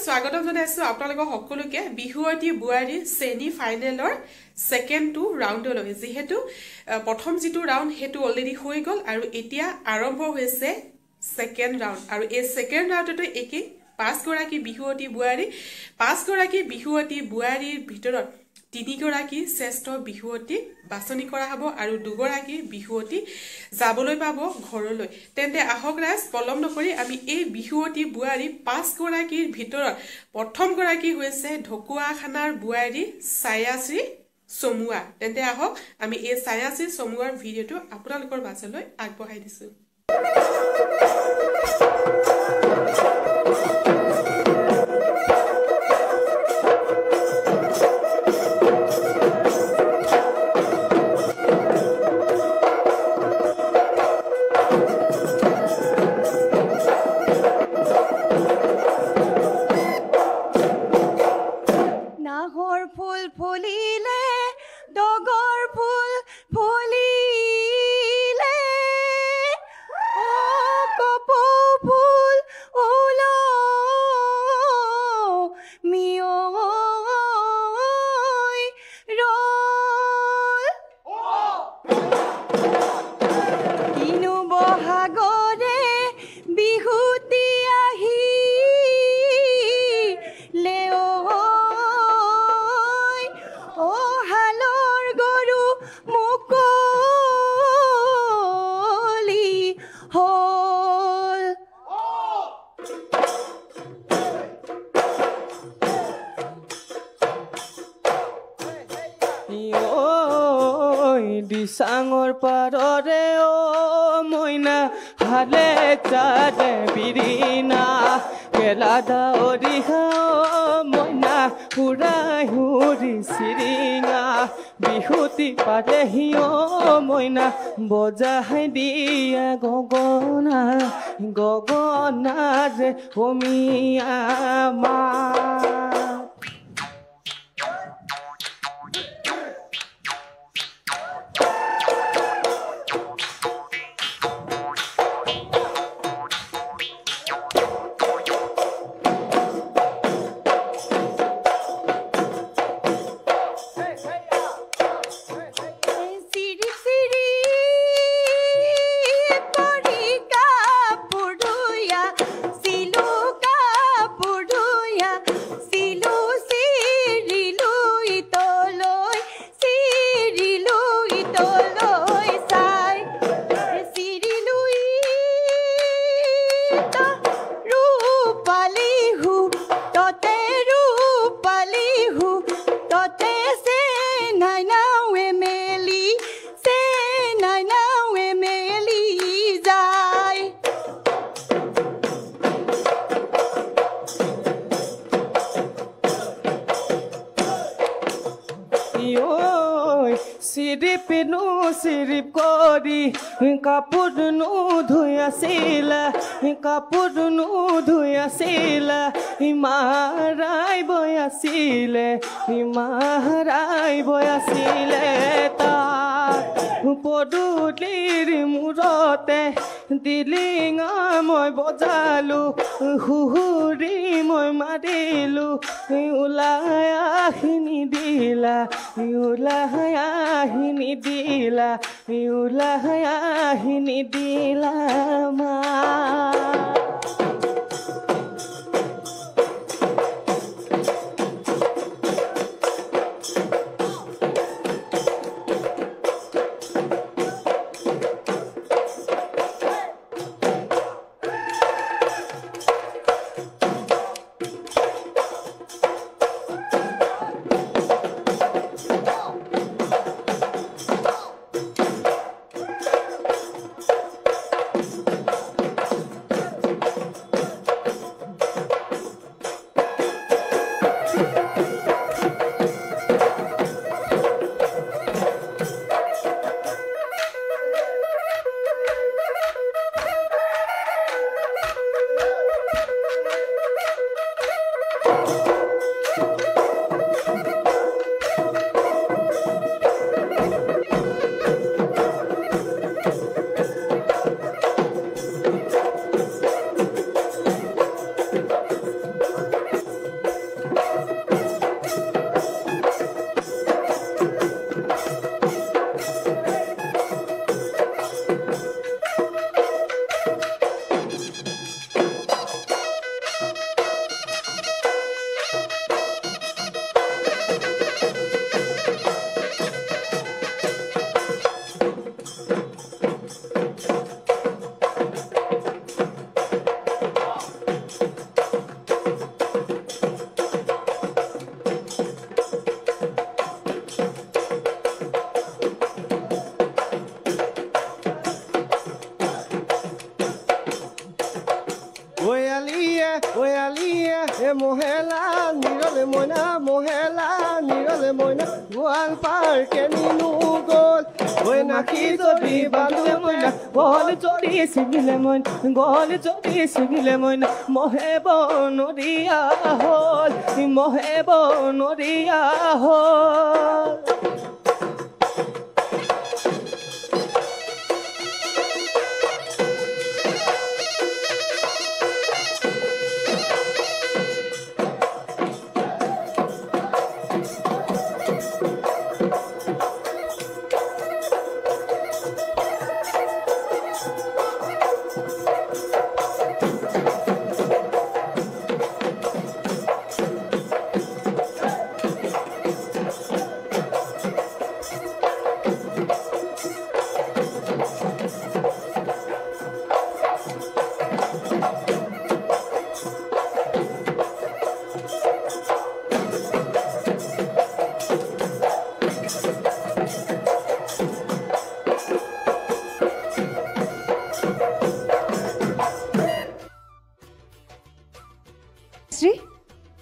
স্বাগতম জনাইছো আপোনালোকক সকলোকে বিহুৱতী বুৱাৰী সেমি ফাইনেলৰ সেকেন্ড টু ৰাউণ্ডলৈ যেহেতু প্ৰথম যেটো ৰাউণ্ড হেতু অলৰেডি হৈ গল আৰু এতিয়া আৰম্ভ হৈছে সেকেন্ড ৰাউণ্ড আৰু এই সেকেন্ড ৰাউণ্ডটো একি পাঁচ গৰাকী বিহুৱতী বুৱাৰীৰ ভিতৰত তিনিগৰাকী শ্ৰেষ্ঠ বিহুৱতী বাছনি কৰা হ'ব আৰু দুগৰাকী বিহুৱতী যাবলৈ পাব ঘৰলৈ তেন্তে আহক ৰাজ পলম নকৰি আমি এই বিহুৱতী বুৱাৰী পাঁচ গৰাকীৰ ভিতৰত প্ৰথম গৰাকী হৈছে ঢকুৱাখানাৰ বুৱাৰী ছায়াশ্ৰী সমুৱা তেন্তে আহক আমি এই ছায়াশ্ৰী সমুৱাৰ ভিডিঅটো আপোনালোকৰ মাজলৈ আগবঢ়াই দিছো Sangor parore o moina hale chade birina kelada oriha moina hurai huri siringa bihuti parehi o moina boja hai dia gogona je homiya ma Sirip kori kapur nu dhuya sila himarai boya sile ta podulir murote dilinga moi bojalu huhuri moi marilu ulaya hini dila ma পাৰ্কে নিনো গ'ল ঐ নাকি যদি বান্ধে মইনা গল যদি ছিগিলে মইনা গল যদি ছিগিলে মইনা মহে বনৰীয়া হ'ল মহে বনৰীয়া হ'ল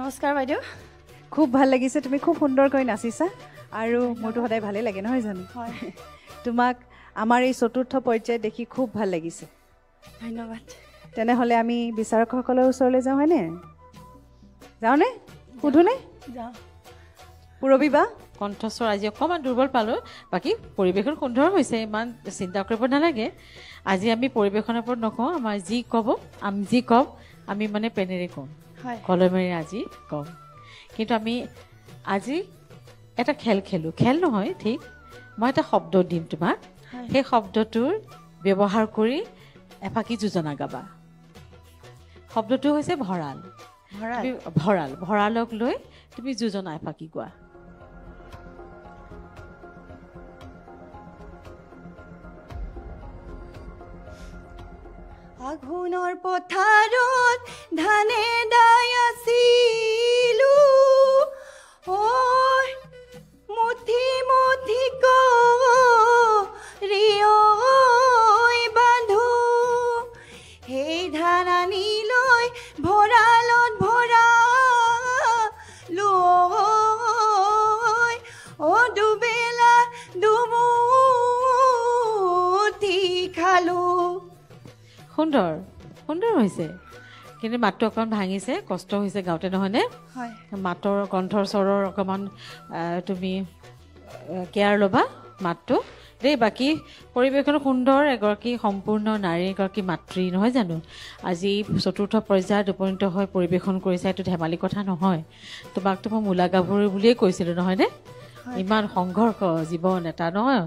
নমস্কাৰ বাইদেউ খুব ভাল লাগিছে তুমি খুব সুন্দৰকৈ নাচিছা আৰু মোৰটো সদায় ভালেই লাগে নহয় জানো হয় তোমাক আমাৰ এই চতুৰ্থ পৰ্যায় দেখি খুব ভাল লাগিছে ধন্যবাদ তেনেহ'লে আমি বিচাৰকসকলৰ ওচৰলৈ যাওঁ হয়নে যাওঁনে সুধোনে যাওঁ পুৰবী বা কণ্ঠস্বৰ আজি অকণমান দুৰ্বল পালোঁ বাকী পৰিৱেশন সুন্দৰ হৈছে ইমান চিন্তা কৰিব নালাগে আজি আমি পৰিৱেশনৰ ওপৰত নকওঁ আমাৰ যি ক'ব আমি যি ক'ম আমি মানে পেনেৰে কওঁ কলমেৰে আজি কম কিন্তু আমি আজি এটা খেল খেলোঁ খেল নহয় ঠিক মই এটা শব্দ দিম তোমাক সেই শব্দটোৰ ব্যৱহাৰ কৰি এফাকি যোজনা গাবা শব্দটো হৈছে ভঁৰাল ভঁৰাল ভঁৰালক লৈ তুমি যোজনা এফাকি গোৱা আঘোণৰ পথাৰত ধানে দাই আছিলো ঐ মুঠি মুঠি কৰি বান্ধো সেই ধান আনি লৈ ভঁৰালত ভৰালো ঐ দুবেলা দুমুঠি খালো সুন্দৰ সুন্দৰ হৈছে কিন্তু মাতটো অকণমান ভাঙিছে কষ্ট হৈছে গাওঁতে নহয়নে হয় মাতৰ কণ্ঠৰ স্বৰৰ অকণমান তুমি কেয়াৰ ল'বা মাতটো দেই বাকী পৰিৱেশন সুন্দৰ এগৰাকী সম্পূৰ্ণ নাৰী এগৰাকী মাতৃ নহয় জানো আজি চতুৰ্থ পৰ্যায়ত উপনীত হৈ পৰিৱেশন কৰিছে এইটো ধেমালি কথা নহয় তোমাকতো মই মূলা গাভৰু বুলিয়েই কৈছিলোঁ নহয়নে ইমান সংঘৰ্ষ জীৱন এটা নহয়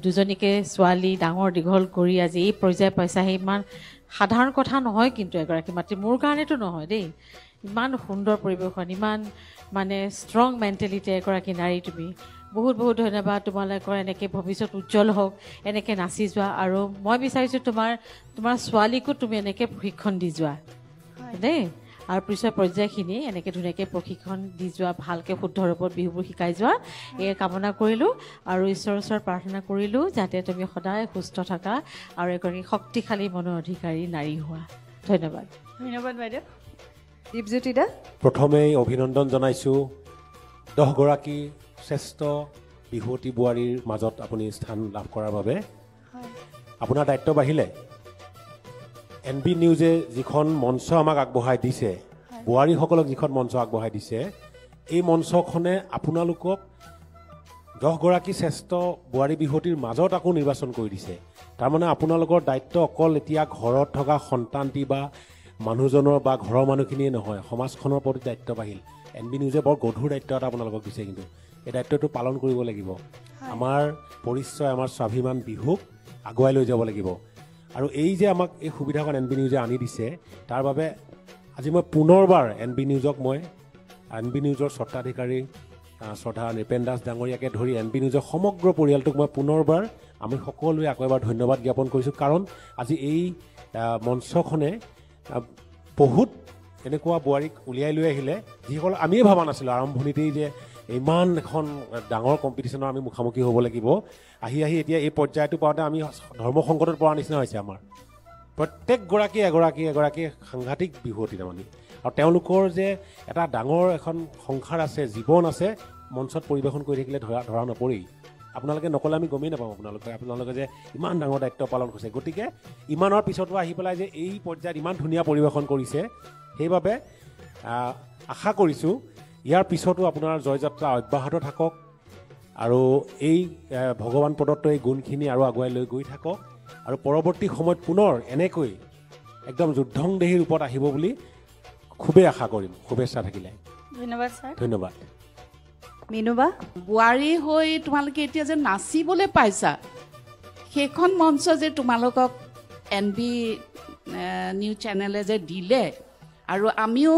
দুজনীকে ছোৱালী ডাঙৰ দীঘল কৰি আজি এই পৰ্যায় পাইছাহে ইমান সাধাৰণ কথা নহয় কিন্তু এগৰাকী মাতৃ মোৰ কাৰণেতো নহয় দেই ইমান সুন্দৰ পৰিৱেশন ইমান মানে ষ্ট্ৰং মেণ্টেলিটি এগৰাকী নাৰী তুমি বহুত বহুত ধন্যবাদ তোমালোকৰ এনেকৈ ভৱিষ্যত উজ্জ্বল হওক এনেকৈ নাচি যোৱা আৰু মই বিচাৰিছোঁ তোমাৰ ছোৱালীকো তুমি এনেকৈ প্ৰশিক্ষণ দি যোৱা দেই আৰু পিছৰ পৰ্যায়খিনি এনেকৈ ধুনীয়াকৈ প্ৰশিক্ষণ দি যোৱা ভালকৈ শুদ্ধ ৰূপত বিহুবোৰ শিকাই যোৱা এই কামনা কৰিলোঁ আৰু ঈশ্বৰৰ ওচৰত প্ৰাৰ্থনা কৰিলোঁ যাতে তুমি সদায় সুস্থ থাকা আৰু এগৰাকী শক্তিশালী মনৰ অধিকাৰী নাৰী হোৱা ধন্যবাদ ধন্যবাদ বাইদেউ দীপজ্যোতি দা প্ৰথমেই অভিনন্দন জনাইছোঁ 10গৰাকী শ্ৰেষ্ঠ বিহুৱতী বোৱাৰীৰ মাজত আপুনি স্থান লাভ কৰাৰ বাবে আপোনাৰ দায়িত্ব বাঢ়িলে NB নিউজে যিখন মঞ্চ আমাক আগবঢ়াই দিছে বোৱাৰীসকলক যিখন মঞ্চ আগবঢ়াই দিছে এই মঞ্চখনে আপোনালোকক 10গৰাকী শ্ৰেষ্ঠ বোৱাৰী বিহুৱতীৰ মাজত আকৌ নিৰ্বাচন কৰি দিছে তাৰমানে আপোনালোকৰ দায়িত্ব অকল এতিয়া ঘৰত থকা সন্তানটি বা মানুহজনৰ বা ঘৰৰ মানুহখিনিয়ে নহয় সমাজখনৰ প্ৰতি দায়িত্ব বাঢ়িল NB নিউজে বৰ গধুৰ দায়িত্ব এটা আপোনালোকক দিছে কিন্তু এই দায়িত্বটো পালন কৰিব লাগিব আমাৰ পৰিচয় আমাৰ স্বাভিমান বিহুক আগুৱাই লৈ যাব লাগিব আৰু এই যে আমাক এই সুবিধাখন NB নিউজে আনি দিছে তাৰ বাবে আজি মই পুনৰবাৰ NB নিউজক মই NB নিউজৰ স্বত্বাধিকাৰী শ্ৰদ্ধা নৃপেন দাস ডাঙৰীয়াকে ধৰি NB নিউজৰ সমগ্ৰ পৰিয়ালটোক মই পুনৰবাৰ আমি সকলোৱে আকৌ এবাৰ ধন্যবাদ জ্ঞাপন কৰিছোঁ কাৰণ আজি এই মঞ্চখনে বহুত এনেকুৱা বোৱাৰীক উলিয়াই লৈ আহিলে যিসকল আমিয়ে ভবা নাছিলোঁ আৰম্ভণিতেই যে ইমান এখন ডাঙৰ কম্পিটিশ্যনৰ আমি মুখামুখি হ'ব লাগিব আহি এতিয়া এই পৰ্যায়টো পাওঁতে আমি ধৰ্ম সংকটত পৰা নিচিনা হৈছে আমাৰ প্ৰত্যেকগৰাকী এগৰাকী সাংঘাতিক বিহুৱতী তাৰমানে আৰু তেওঁলোকৰ যে এটা ডাঙৰ এখন সংসাৰ আছে জীৱন আছে মঞ্চত পৰিৱেশন কৰি থাকিলে ধৰা নপৰেই আপোনালোকে নক'লে আমি গমেই নাপাওঁ আপোনালোকে যে ইমান ডাঙৰ দায়িত্ব পালন কৰিছে গতিকে ইমানৰ পিছতো আহি পেলাই যে এই পৰ্যায়ত ইমান ধুনীয়া পৰিৱেশন কৰিছে সেইবাবে আশা কৰিছোঁ ইয়াৰ পিছতো আপোনাৰ জয়যাত্ৰা অব্যাহত থাকক আৰু এই ভগৱান প্ৰদত্ত এই গুণখিনি আৰু আগুৱাই লৈ গৈ থাকক আৰু পৰৱৰ্তী সময়ত পুনৰ এনেকৈ একদম যুদ্ধংদেহী ৰূপত আহিব বুলি খুবেই আশা কৰিম শুভেচ্ছা থাকিলে ধন্যবাদ ছাৰ ধন্যবাদ মিনুবা বোৱাৰী হৈ তোমালোকে এতিয়া যে নাচিবলৈ পাইছা সেইখন মঞ্চ যে তোমালোকক NB নিউজ চেনেলে যে দিলে আৰু আমিও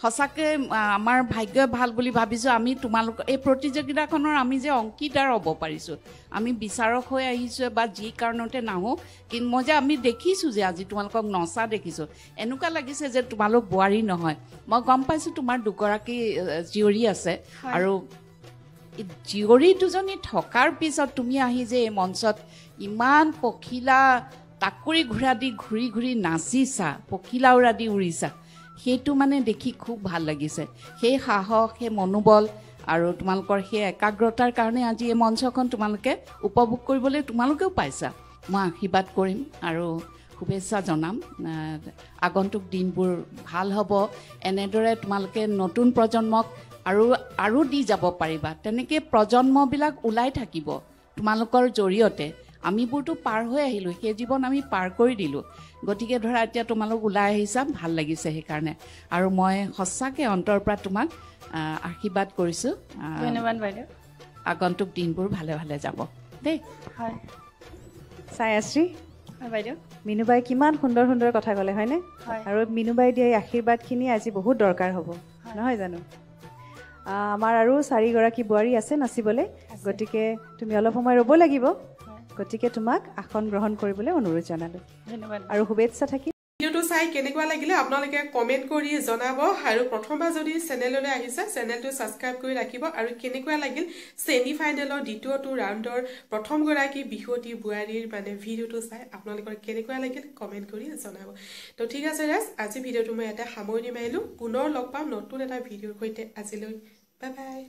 সঁচাকৈ আমাৰ ভাগ্য ভাল বুলি ভাবিছোঁ আমি তোমালোক এই প্ৰতিযোগিতাখনৰ আমি যে অংশীদাৰ হ'ব পাৰিছোঁ আমি বিচাৰক হৈ আহিছোঁ বা যি কাৰণতে নাহোঁ কিন্তু মই যে আমি দেখিছোঁ যে আজি তোমালোকক নচা দেখিছোঁ এনেকুৱা লাগিছে যে তোমালোক বোৱাৰী নহয় মই গম পাইছোঁ তোমাৰ দুগৰাকী জীয়ৰী আছে আৰু জীয়ৰী দুজনী থকাৰ পিছত তুমি আহি যে এই মঞ্চত ইমান পখিলা টাকুৰি ঘোঁৰা দি ঘূৰি ঘূৰি নাচিছা পখিলা উৰা দি উৰিছা সেইটো মানে দেখি খুব ভাল লাগিছে সেই সাহস সেই মনোবল আৰু তোমালোকৰ সেই একাগ্ৰতাৰ কাৰণে আজি এই মঞ্চখন তোমালোকে উপভোগ কৰিবলৈ তোমালোকেও পাইছা মই আশীৰ্বাদ কৰিম আৰু শুভেচ্ছা জনাম আগন্তুক দিনবোৰ ভাল হ'ব এনেদৰে তোমালোকে নতুন প্ৰজন্মক আৰু দি যাব পাৰিবা তেনেকৈ প্ৰজন্মবিলাক ওলাই থাকিব তোমালোকৰ জৰিয়তে আমিবোৰতো পাৰ হৈ আহিলোঁ সেই জীৱন আমি পাৰ কৰি দিলোঁ গতিকে ধৰা এতিয়া তোমালোক ওলাই আহিছা ভাল লাগিছে সেইকাৰণে আৰু মই সঁচাকৈ অন্তৰৰ পৰা তোমাক আশীৰ্বাদ কৰিছোঁ ধন্যবাদ বাইদেউ আগন্তুক দিনবোৰ ভালে ভালে যাব দেই হয় ছায়াশ্ৰী হয় বাইদেউ মিনুবাই কিমান সুন্দৰ সুন্দৰ কথা ক'লে হয়নে আৰু মিনুবাই দিয়া এই আশীৰ্বাদখিনি আজি বহুত দৰকাৰ হ'ব নহয় জানো আমাৰ আৰু 4গৰাকী বোৱাৰী আছে নাচিবলৈ গতিকে তুমি অলপ সময় ৰ'ব লাগিব গতিকে তোমাক আসন গ্ৰহণ কৰিবলৈ অনুৰোধ জনালোঁ ধন্যবাদ আৰু শুভেচ্ছা থাকিল ভিডিঅ'টো চাই কেনেকুৱা লাগিলে আপোনালোকে কমেণ্ট কৰি জনাব আৰু প্ৰথমবাৰ যদি চেনেললৈ আহিছে চেনেলটো ছাবস্ক্ৰাইব কৰি ৰাখিব আৰু কেনেকুৱা লাগিল ছেমি ফাইনেলৰ দ্বিতীয়টো ৰাউণ্ডৰ প্ৰথমগৰাকী বিহুৱতী বোৱাৰীৰ মানে ভিডিঅ'টো চাই আপোনালোকৰ কেনেকুৱা লাগিল কমেণ্ট কৰি জনাব তো ঠিক আছে ৰাজ আজি ভিডিঅ'টো মই এটা সামৰণি মাৰিলোঁ পুনৰ লগ পাম নতুন এটা ভিডিঅ'ৰ সৈতে আজিলৈ বাই বাই